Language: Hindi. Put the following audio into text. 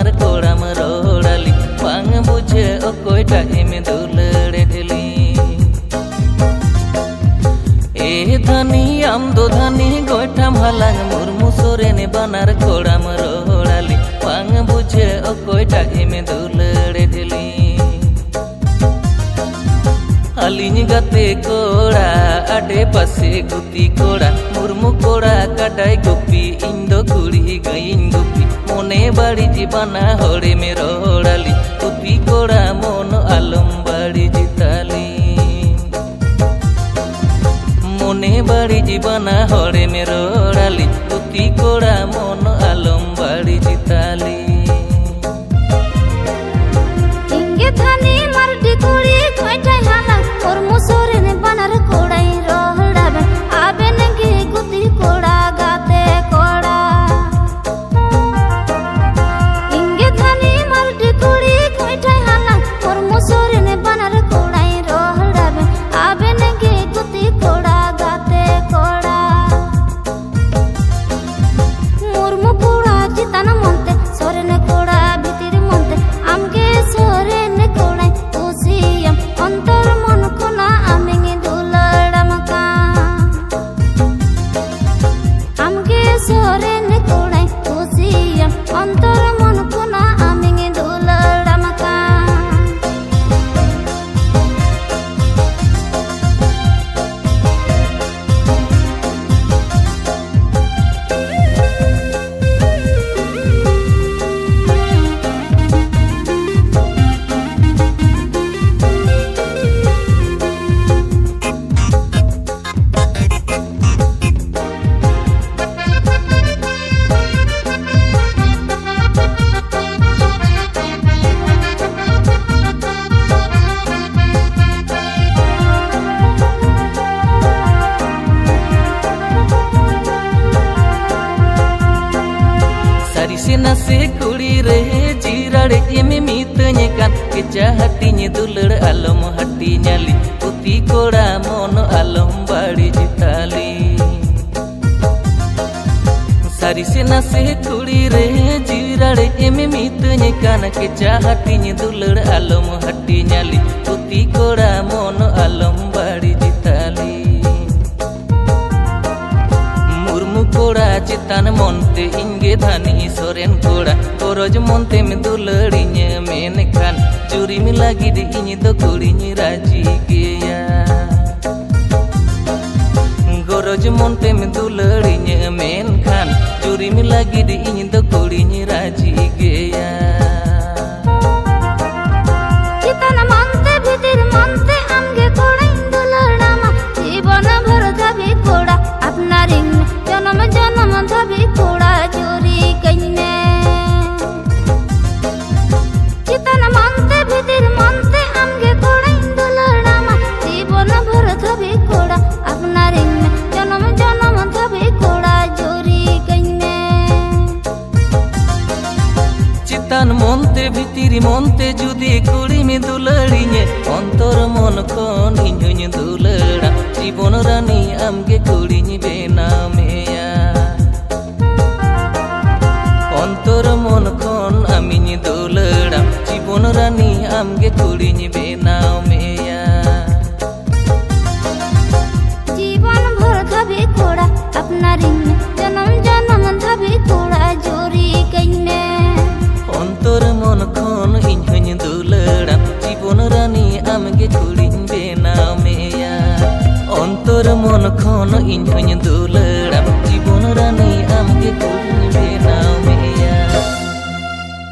बानार कोड़ाम रोड़ाली बांग बुझे ओकोयटा एमे दुलड़े ढेली ए धनी आम दो धनी गोइठाम हालांग मुर्मू सोरेन बानार कोड़ाम रोड़ाली बांग बुझे ओकोयटा एमे दुलड़े ढेली अलिनी गाते कोड़ा आडे पासे गुती कोड़ा मुर्मू कोड़ा काटाई गुपी इंदो कुड़ी गईन गुपी मोने बाड़ी जीवाना होड़े में रोड़ाली गुपी कोड़ा मोन आलम बाड़ी जिताली मोने बाड़ी जीवाना होड़े में रोड़ाली गुपी कोड़ा मोन आलम बाड़ी जिताली इंगे थानी मरडी कुड़ी गोइठाई हाला और मुसोरे ने बानार कोड़ाई रोहड़ाबे आबे नंगे गुती कोड़ा गाते कोड़ा इंगे थानी मरडी कुड़ी गोइठाई हाला और मुसोरे ने बानार कोड़ाई रोहड़ाबे आबे नंगे गुती कोड़ा गाते कोड़ा मुर्मू कोड़ा जिताना मोंते सोरे ने कोड़ा भीतिर मोंते आमगे सोरे ने कोड़ाई उसियम अंतर मन कोना आमेंगे दुलड़मका आमगे सोरे ने कोड़ाई उसियम अंतर मन कोना आमेंगे दुलड़मका नसे कुड़ी रहे जीराड़े एमे मीतने कान केचा हटिने दुलड़ आलम हटी न्याली पुती कोड़ा मोन आलम बाड़ी जिताली सारी से नसे कुड़ी रहे जीराड़े एमे मीतने कान केचा हटिने दुलड़ आलम हटी न्याली पुती कोड़ा मोन आलम बाड़ी जिताली कोड़ा चितान मोन्ते इंगे धानी सोरेन कोड़ा कोरोज मोन्ते में दुलड़िnye मेन खान चूरी में लगी दी इnye तो कुड़िnye राजी गया गोरोज मोन्ते में दुलड़िnye मेन खान चूरी में लगी दी इnye तो कुड़िnye राजी गया चितान मोन्ते भीतिर मोन्ते आमगे कोड़ा दुलड़ामा जीवन भर धाबी कोड़ा अपना रिंग जन्म जन्म धाबी कोड़ा चोरी कइने चितान मोन्ते भीतिर मोन्ते आमगे कोड़ा दुलड़ामा जीवन भर धाबी कोड़ा अपना रिंग जन्म जन्म धाबी कोड़ा चोरी कइने चितान मोन्ते भीतिर मोन्ते जुदी कुड़ी में दुलड़िnye अंतर मन कोन इन्हुኝ दुलड़ा जीवन रानी आमगे कुड़िnye बेनामेया अंतर मन कोन आमिኝ दुलड़ा जीवन रानी आमगे कुड़िnye बेनामेया जीवन भर धाबी कोड़ा अपना रिंग जन्म जन्म धाबी कोड़ा चोरी कइने अंतर मन कोन इन्हुኝ दुलड़ा जीवन रानी आमगे कुड़िnye बेनामेया अंतर मन कोन इन्हुኝ